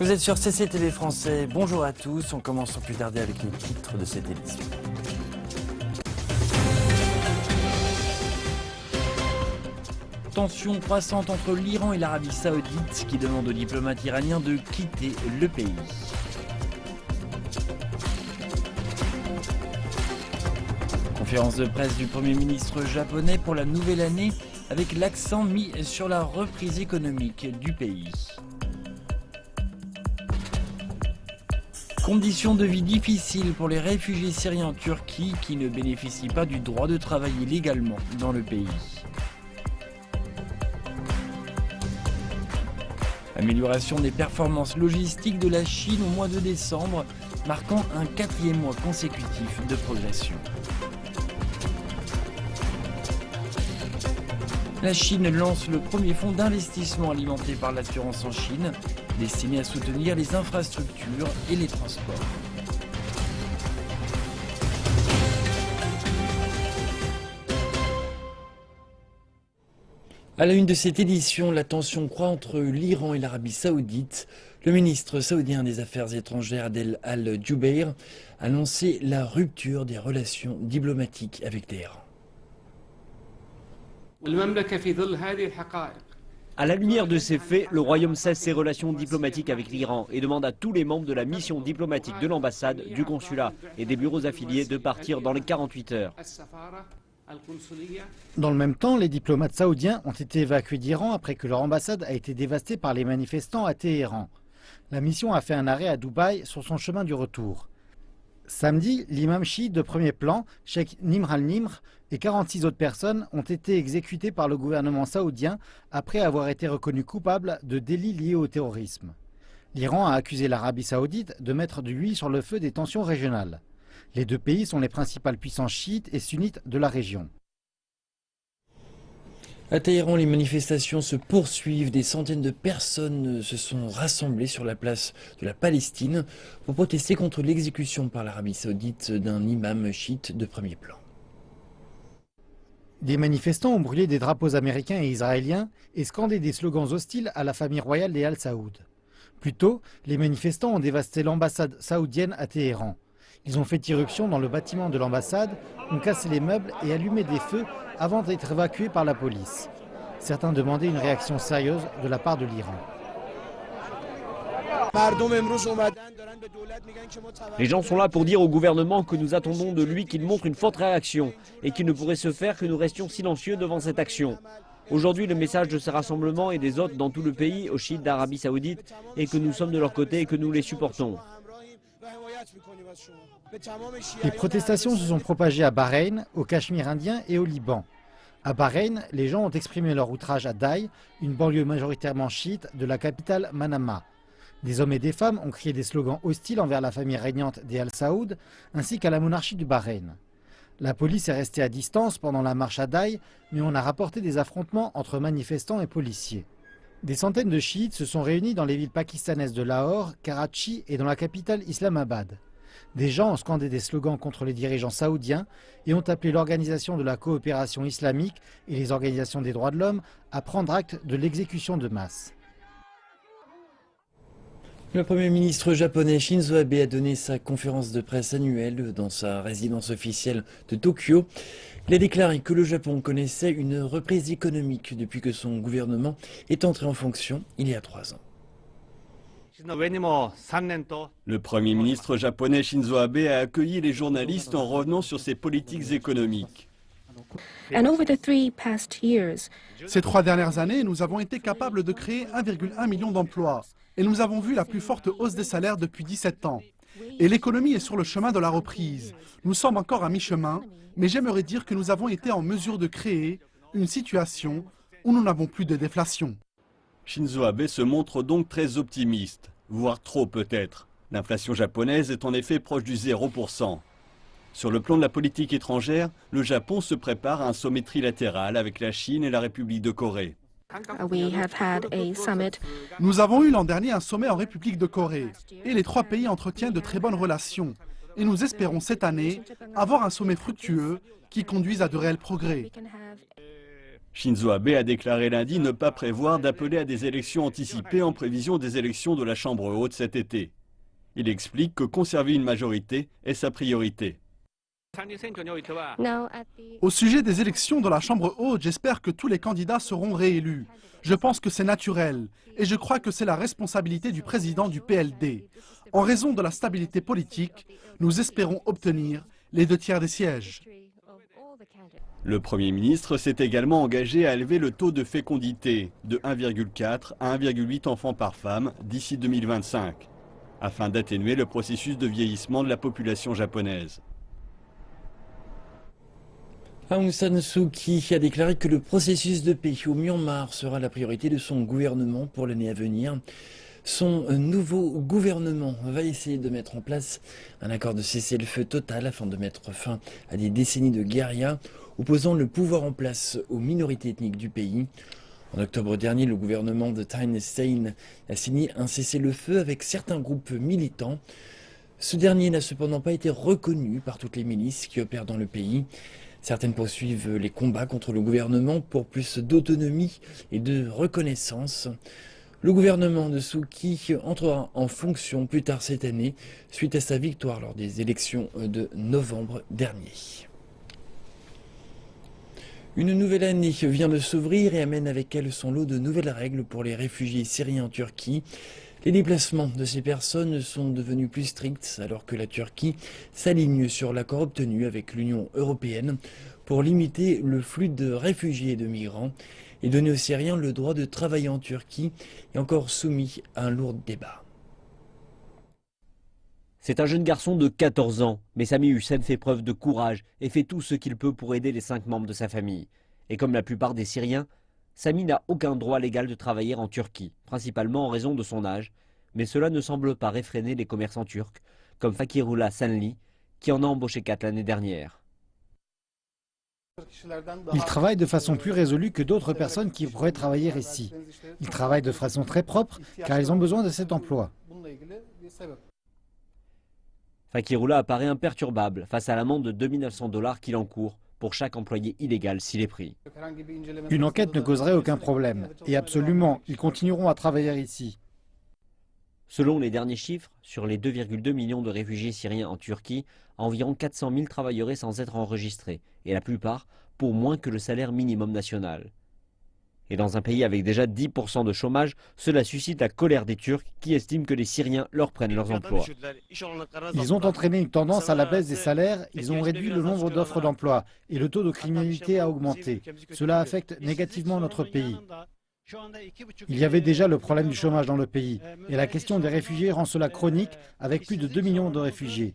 Vous êtes sur CCTV Français, bonjour à tous, on commence sans plus tarder avec les titres de cette édition. Tension croissante entre l'Iran et l'Arabie Saoudite qui demande aux diplomates iraniens de quitter le pays. Conférence de presse du Premier ministre japonais pour la nouvelle année avec l'accent mis sur la reprise économique du pays. Conditions de vie difficiles pour les réfugiés syriens en Turquie qui ne bénéficient pas du droit de travailler légalement dans le pays. Amélioration des performances logistiques de la Chine au mois de décembre, marquant un 4e mois consécutif de progression. La Chine lance le premier fonds d'investissement alimenté par l'assurance en Chine, destiné à soutenir les infrastructures et les transports. À la une de cette édition, la tension croît entre l'Iran et l'Arabie Saoudite. Le ministre saoudien des Affaires étrangères Adel Al-Jubeir a annoncé la rupture des relations diplomatiques avec Téhéran. À la lumière de ces faits, le Royaume cesse ses relations diplomatiques avec l'Iran et demande à tous les membres de la mission diplomatique de l'ambassade, du consulat et des bureaux affiliés de partir dans les 48 heures. Dans le même temps, les diplomates saoudiens ont été évacués d'Iran après que leur ambassade a été dévastée par les manifestants à Téhéran. La mission a fait un arrêt à Dubaï sur son chemin du retour. Samedi, l'imam chiite de premier plan, Cheikh Nimr al-Nimr, et 46 autres personnes ont été exécutées par le gouvernement saoudien après avoir été reconnus coupables de délits liés au terrorisme. L'Iran a accusé l'Arabie saoudite de mettre de l'huile sur le feu des tensions régionales. Les deux pays sont les principales puissances chiites et sunnites de la région. À Téhéran, les manifestations se poursuivent. Des centaines de personnes se sont rassemblées sur la place de la Palestine pour protester contre l'exécution par l'Arabie saoudite d'un imam chiite de premier plan. Des manifestants ont brûlé des drapeaux américains et israéliens et scandé des slogans hostiles à la famille royale des Al Saoud. Plus tôt, les manifestants ont dévasté l'ambassade saoudienne à Téhéran. Ils ont fait irruption dans le bâtiment de l'ambassade, ont cassé les meubles et allumé des feux avant d'être évacués par la police. Certains demandaient une réaction sérieuse de la part de l'Iran. Les gens sont là pour dire au gouvernement que nous attendons de lui qu'il montre une forte réaction et qu'il ne pourrait se faire que nous restions silencieux devant cette action. Aujourd'hui, le message de ce rassemblement et des autres dans tout le pays aux chiites d'Arabie Saoudite est que nous sommes de leur côté et que nous les supportons. Les protestations se sont propagées à Bahreïn, au Cachemire indien et au Liban. À Bahreïn, les gens ont exprimé leur outrage à Daï, une banlieue majoritairement chiite de la capitale Manama. Des hommes et des femmes ont crié des slogans hostiles envers la famille régnante des Al Saoud ainsi qu'à la monarchie du Bahreïn. La police est restée à distance pendant la marche à Daï, mais on a rapporté des affrontements entre manifestants et policiers. Des centaines de chiites se sont réunis dans les villes pakistanaises de Lahore, Karachi et dans la capitale Islamabad. Des gens ont scandé des slogans contre les dirigeants saoudiens et ont appelé l'Organisation de la coopération islamique et les organisations des droits de l'homme à prendre acte de l'exécution de masse. Le Premier ministre japonais Shinzo Abe a donné sa conférence de presse annuelle dans sa résidence officielle de Tokyo. Il a déclaré que le Japon connaissait une reprise économique depuis que son gouvernement est entré en fonction il y a 3 ans. Le Premier ministre japonais Shinzo Abe a accueilli les journalistes en revenant sur ses politiques économiques. Ces 3 dernières années, nous avons été capables de créer 1,1 million d'emplois. Et nous avons vu la plus forte hausse des salaires depuis 17 ans. Et l'économie est sur le chemin de la reprise. Nous sommes encore à mi-chemin, mais j'aimerais dire que nous avons été en mesure de créer une situation où nous n'avons plus de déflation. Shinzo Abe se montre donc très optimiste, voire trop peut-être. L'inflation japonaise est en effet proche du 0%. Sur le plan de la politique étrangère, le Japon se prépare à un sommet trilatéral avec la Chine et la République de Corée. Nous avons eu l'an dernier un sommet en République de Corée et les 3 pays entretiennent de très bonnes relations. Et nous espérons cette année avoir un sommet fructueux qui conduise à de réels progrès. Shinzo Abe a déclaré lundi ne pas prévoir d'appeler à des élections anticipées en prévision des élections de la Chambre haute cet été. Il explique que conserver une majorité est sa priorité. Au sujet des élections de la Chambre haute, j'espère que tous les candidats seront réélus. Je pense que c'est naturel et je crois que c'est la responsabilité du président du PLD. En raison de la stabilité politique, nous espérons obtenir les 2/3 des sièges. Le Premier ministre s'est également engagé à élever le taux de fécondité de 1,4 à 1,8 enfants par femme d'ici 2025, afin d'atténuer le processus de vieillissement de la population japonaise. Aung San Suu Kyi a déclaré que le processus de paix au Myanmar sera la priorité de son gouvernement pour l'année à venir. Son nouveau gouvernement va essayer de mettre en place un accord de cessez-le-feu total afin de mettre fin à des décennies de guérilla opposant le pouvoir en place aux minorités ethniques du pays. En octobre dernier, le gouvernement de Thein Sein a signé un cessez-le-feu avec certains groupes militants. Ce dernier n'a cependant pas été reconnu par toutes les milices qui opèrent dans le pays. Certaines poursuivent les combats contre le gouvernement pour plus d'autonomie et de reconnaissance. Le gouvernement de Suu Kyi entrera en fonction plus tard cette année, suite à sa victoire lors des élections de novembre dernier. Une nouvelle année vient de s'ouvrir et amène avec elle son lot de nouvelles règles pour les réfugiés syriens en Turquie. Les déplacements de ces personnes sont devenus plus stricts alors que la Turquie s'aligne sur l'accord obtenu avec l'Union européenne pour limiter le flux de réfugiés et de migrants et donner aux Syriens le droit de travailler en Turquie est encore soumis à un lourd débat. C'est un jeune garçon de 14 ans, mais Sami Hussein fait preuve de courage et fait tout ce qu'il peut pour aider les 5 membres de sa famille. Et comme la plupart des Syriens, Sami n'a aucun droit légal de travailler en Turquie, principalement en raison de son âge, mais cela ne semble pas réfréner les commerçants turcs, comme Fakirullah Sanli, qui en a embauché 4 l'année dernière. Ils travaillent de façon plus résolue que d'autres personnes qui pourraient travailler ici. Ils travaillent de façon très propre car ils ont besoin de cet emploi. Fakirullah apparaît imperturbable face à l'amende de 2 900 $ qu'il encourt pour chaque employé illégal s'il est pris. Une enquête ne causerait aucun problème. Et absolument, ils continueront à travailler ici. Selon les derniers chiffres, sur les 2,2 millions de réfugiés syriens en Turquie, environ 400 000 travailleraient sans être enregistrés, et la plupart pour moins que le salaire minimum national. Et dans un pays avec déjà 10% de chômage, cela suscite la colère des Turcs qui estiment que les Syriens leur prennent leurs emplois. Ils ont entraîné une tendance à la baisse des salaires, ils ont réduit le nombre d'offres d'emploi et le taux de criminalité a augmenté. Cela affecte négativement notre pays. Il y avait déjà le problème du chômage dans le pays et la question des réfugiés rend cela chronique avec plus de 2 millions de réfugiés.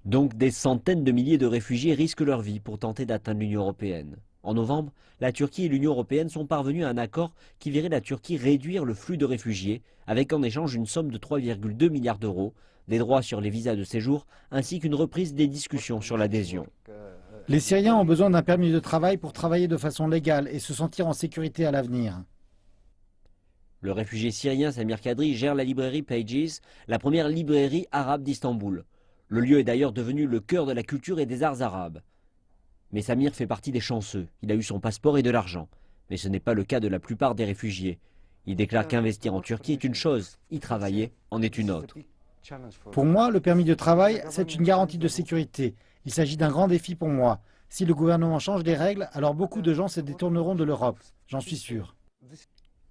Donc des centaines de milliers de réfugiés risquent leur vie pour tenter d'atteindre l'Union européenne. En novembre, la Turquie et l'Union européenne sont parvenus à un accord qui verrait la Turquie réduire le flux de réfugiés, avec en échange une somme de 3,2 milliards d'euros, des droits sur les visas de séjour, ainsi qu'une reprise des discussions sur l'adhésion. Les Syriens ont besoin d'un permis de travail pour travailler de façon légale et se sentir en sécurité à l'avenir. Le réfugié syrien Samir Kadri gère la librairie Pages, la première librairie arabe d'Istanbul. Le lieu est d'ailleurs devenu le cœur de la culture et des arts arabes. Mais Samir fait partie des chanceux. Il a eu son passeport et de l'argent. Mais ce n'est pas le cas de la plupart des réfugiés. Il déclare qu'investir en Turquie est une chose, y travailler en est une autre. Pour moi, le permis de travail, c'est une garantie de sécurité. Il s'agit d'un grand défi pour moi. Si le gouvernement change des règles, alors beaucoup de gens se détourneront de l'Europe. J'en suis sûr.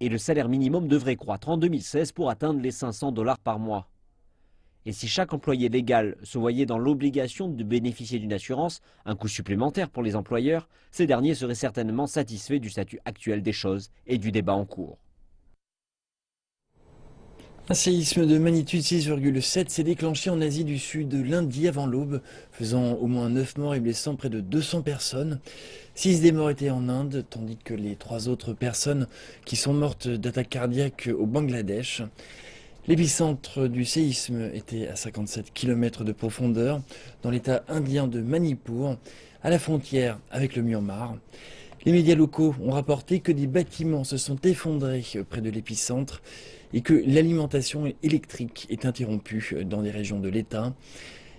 Et le salaire minimum devrait croître en 2016 pour atteindre les 500 $ par mois. Et si chaque employé légal se voyait dans l'obligation de bénéficier d'une assurance, un coût supplémentaire pour les employeurs, ces derniers seraient certainement satisfaits du statut actuel des choses et du débat en cours. Un séisme de magnitude 6,7 s'est déclenché en Asie du Sud lundi avant l'aube, faisant au moins 9 morts et blessant près de 200 personnes. 6 des morts étaient en Inde, tandis que les 3 autres personnes qui sont mortes d'attaque cardiaque au Bangladesh. L'épicentre du séisme était à 57 km de profondeur dans l'état indien de Manipur, à la frontière avec le Myanmar. Les médias locaux ont rapporté que des bâtiments se sont effondrés près de l'épicentre et que l'alimentation électrique est interrompue dans des régions de l'État.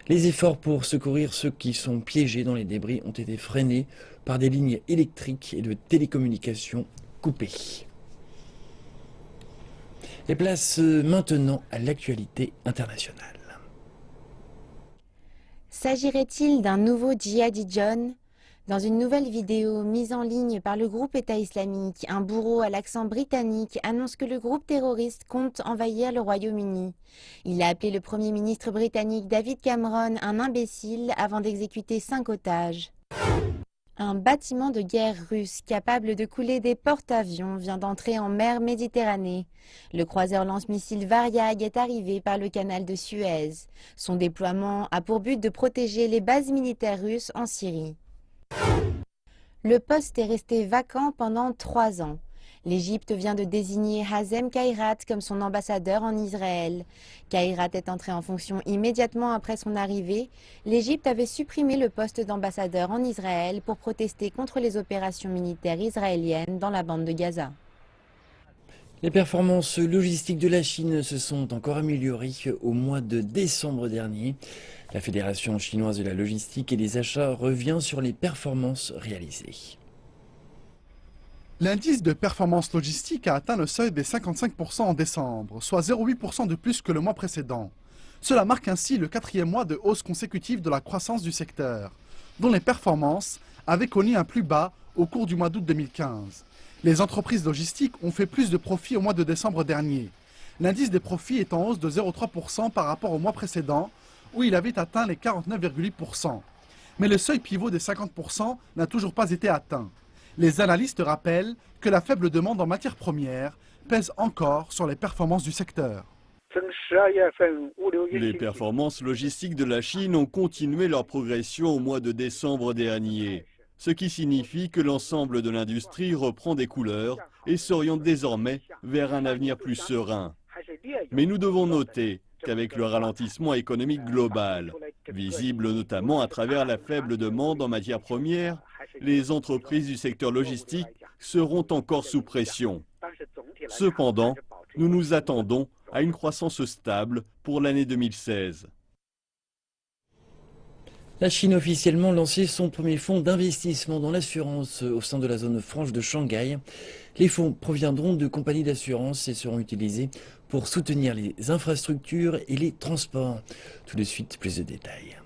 Les efforts pour secourir ceux qui sont piégés dans les débris ont été freinés par des lignes électriques et de télécommunications coupées. Et place maintenant à l'actualité internationale. S'agirait-il d'un nouveau Jihadi John? Dans une nouvelle vidéo mise en ligne par le groupe État islamique, un bourreau à l'accent britannique annonce que le groupe terroriste compte envahir le Royaume-Uni. Il a appelé le Premier ministre britannique David Cameron un imbécile avant d'exécuter 5 otages. Un bâtiment de guerre russe capable de couler des porte-avions vient d'entrer en mer Méditerranée. Le croiseur lance-missile Variag est arrivé par le canal de Suez. Son déploiement a pour but de protéger les bases militaires russes en Syrie. Le poste est resté vacant pendant 3 ans. L'Égypte vient de désigner Hazem Kairat comme son ambassadeur en Israël. Kairat est entré en fonction immédiatement après son arrivée. L'Égypte avait supprimé le poste d'ambassadeur en Israël pour protester contre les opérations militaires israéliennes dans la bande de Gaza. Les performances logistiques de la Chine se sont encore améliorées au mois de décembre dernier. La Fédération chinoise de la logistique et des achats revient sur les performances réalisées. L'indice de performance logistique a atteint le seuil des 55% en décembre, soit 0,8% de plus que le mois précédent. Cela marque ainsi le 4e mois de hausse consécutive de la croissance du secteur, dont les performances avaient connu un plus bas au cours du mois d'août 2015. Les entreprises logistiques ont fait plus de profits au mois de décembre dernier. L'indice des profits est en hausse de 0,3% par rapport au mois précédent, où il avait atteint les 49,8%. Mais le seuil pivot des 50% n'a toujours pas été atteint. Les analystes rappellent que la faible demande en matières premières pèse encore sur les performances du secteur. Les performances logistiques de la Chine ont continué leur progression au mois de décembre dernier, ce qui signifie que l'ensemble de l'industrie reprend des couleurs et s'oriente désormais vers un avenir plus serein. Mais nous devons noter qu'avec le ralentissement économique global, visible notamment à travers la faible demande en matières premières, les entreprises du secteur logistique seront encore sous pression. Cependant, nous nous attendons à une croissance stable pour l'année 2016. La Chine a officiellement lancé son premier fonds d'investissement dans l'assurance au sein de la zone franche de Shanghai. Les fonds proviendront de compagnies d'assurance et seront utilisés pour soutenir les infrastructures et les transports. Tout de suite, plus de détails.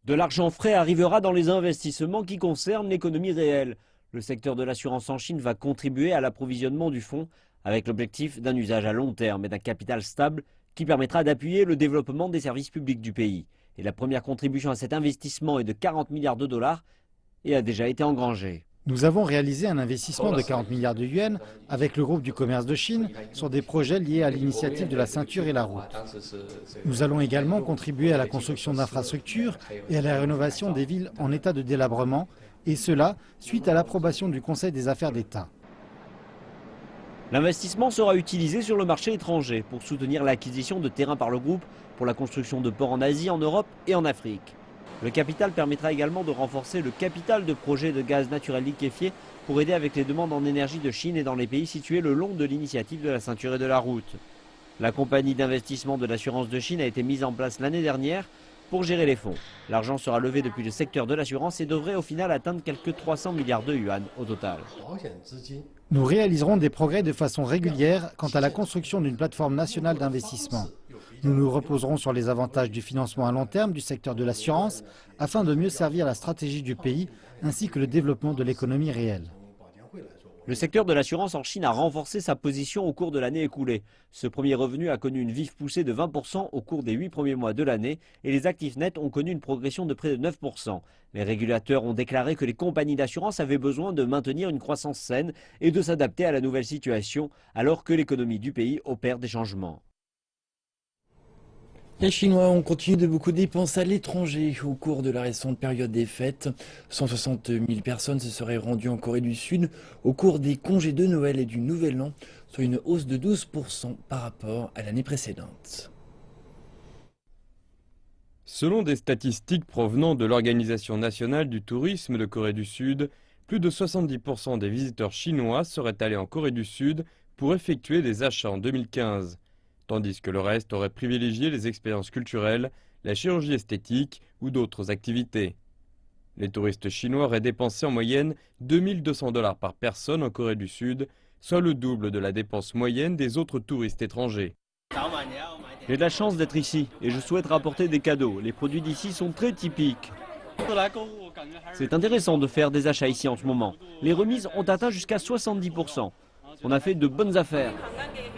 De l'argent frais arrivera dans les investissements qui concernent l'économie réelle. Le secteur de l'assurance en Chine va contribuer à l'approvisionnement du fonds avec l'objectif d'un usage à long terme et d'un capital stable qui permettra d'appuyer le développement des services publics du pays. Et la première contribution à cet investissement est de 40 milliards de dollars et a déjà été engrangée. Nous avons réalisé un investissement de 40 milliards de yuans avec le groupe du commerce de Chine sur des projets liés à l'initiative de la ceinture et la route. Nous allons également contribuer à la construction d'infrastructures et à la rénovation des villes en état de délabrement, et cela suite à l'approbation du Conseil des affaires d'État. L'investissement sera utilisé sur le marché étranger pour soutenir l'acquisition de terrains par le groupe pour la construction de ports en Asie, en Europe et en Afrique. Le capital permettra également de renforcer le capital de projets de gaz naturel liquéfié pour aider avec les demandes en énergie de Chine et dans les pays situés le long de l'initiative de la ceinture et de la route. La compagnie d'investissement de l'assurance de Chine a été mise en place l'année dernière pour gérer les fonds. L'argent sera levé depuis le secteur de l'assurance et devrait au final atteindre quelques 300 milliards de yuan au total. Nous réaliserons des progrès de façon régulière quant à la construction d'une plateforme nationale d'investissement. Nous nous reposerons sur les avantages du financement à long terme du secteur de l'assurance afin de mieux servir la stratégie du pays ainsi que le développement de l'économie réelle. Le secteur de l'assurance en Chine a renforcé sa position au cours de l'année écoulée. Ce premier revenu a connu une vive poussée de 20% au cours des 8 premiers mois de l'année et les actifs nets ont connu une progression de près de 9%. Les régulateurs ont déclaré que les compagnies d'assurance avaient besoin de maintenir une croissance saine et de s'adapter à la nouvelle situation alors que l'économie du pays opère des changements. Les Chinois ont continué de beaucoup dépenser à l'étranger au cours de la récente période des fêtes. 160 000 personnes se seraient rendues en Corée du Sud au cours des congés de Noël et du Nouvel An, soit une hausse de 12% par rapport à l'année précédente. Selon des statistiques provenant de l'Organisation nationale du tourisme de Corée du Sud, plus de 70% des visiteurs chinois seraient allés en Corée du Sud pour effectuer des achats en 2015. Tandis que le reste aurait privilégié les expériences culturelles, la chirurgie esthétique ou d'autres activités. Les touristes chinois auraient dépensé en moyenne 2200 $ par personne en Corée du Sud, soit le double de la dépense moyenne des autres touristes étrangers. J'ai de la chance d'être ici et je souhaite rapporter des cadeaux. Les produits d'ici sont très typiques. C'est intéressant de faire des achats ici en ce moment. Les remises ont atteint jusqu'à 70%. On a fait de bonnes affaires.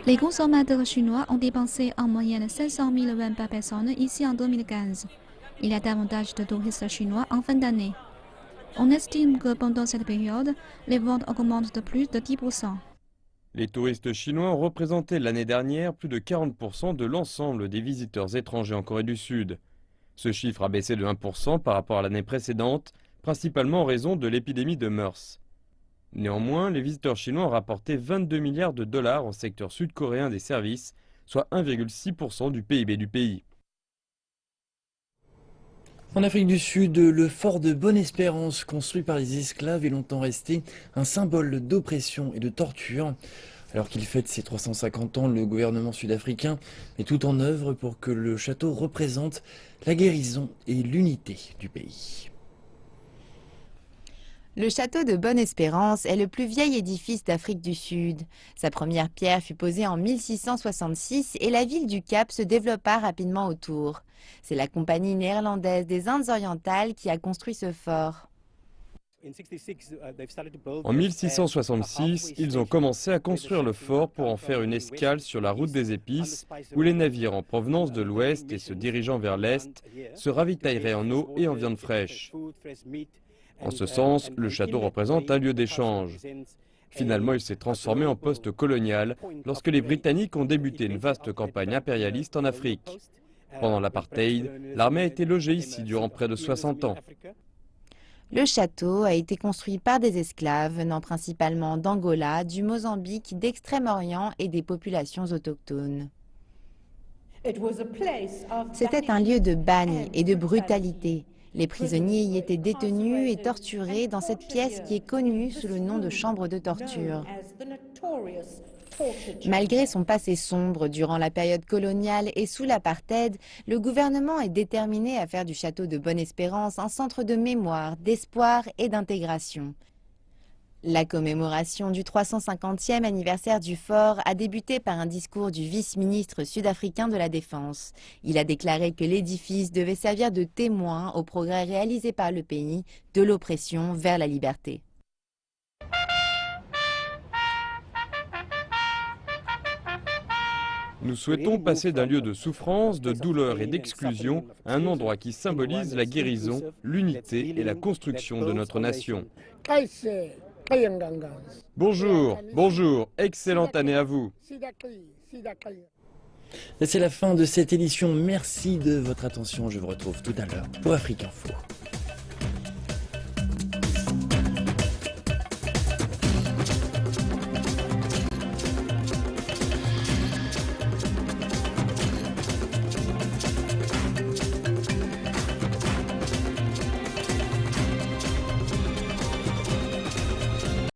Les consommateurs chinois ont dépensé en moyenne 500 000 yuan par personne ici en 2015. Il y a davantage de touristes chinois en fin d'année. On estime que pendant cette période, les ventes augmentent de plus de 10%. Les touristes chinois ont représenté l'année dernière plus de 40% de l'ensemble des visiteurs étrangers en Corée du Sud. Ce chiffre a baissé de 1% par rapport à l'année précédente, principalement en raison de l'épidémie de MERS. Néanmoins, les visiteurs chinois ont rapporté 22 milliards de dollars au secteur sud-coréen des services, soit 1,6% du PIB du pays. En Afrique du Sud, le fort de Bonne-Espérance, construit par les esclaves, est longtemps resté un symbole d'oppression et de torture. Alors qu'il fête ses 350 ans, le gouvernement sud-africain met tout en œuvre pour que le château représente la guérison et l'unité du pays. Le château de Bonne-Espérance est le plus vieil édifice d'Afrique du Sud. Sa première pierre fut posée en 1666 et la ville du Cap se développa rapidement autour. C'est la Compagnie néerlandaise des Indes orientales qui a construit ce fort. En 1666, ils ont commencé à construire le fort pour en faire une escale sur la route des épices, où les navires en provenance de l'ouest et se dirigeant vers l'est se ravitailleraient en eau et en viande fraîche. En ce sens, le château représente un lieu d'échange. Finalement, il s'est transformé en poste colonial lorsque les Britanniques ont débuté une vaste campagne impérialiste en Afrique. Pendant l'apartheid, l'armée a été logée ici durant près de 60 ans. Le château a été construit par des esclaves venant principalement d'Angola, du Mozambique, d'Extrême-Orient et des populations autochtones. C'était un lieu de bagne et de brutalité. Les prisonniers y étaient détenus et torturés dans cette pièce qui est connue sous le nom de chambre de torture. Malgré son passé sombre durant la période coloniale et sous l'apartheid, le gouvernement est déterminé à faire du château de Bonne-Espérance un centre de mémoire, d'espoir et d'intégration. La commémoration du 350e anniversaire du fort a débuté par un discours du vice-ministre sud-africain de la Défense. Il a déclaré que l'édifice devait servir de témoin aux progrès réalisés par le pays, de l'oppression vers la liberté. Nous souhaitons passer d'un lieu de souffrance, de douleur et d'exclusion à un endroit qui symbolise la guérison, l'unité et la construction de notre nation. Bonjour, bonjour, excellente année à vous. C'est la fin de cette édition. Merci de votre attention. Je vous retrouve tout à l'heure pour Afrique Info.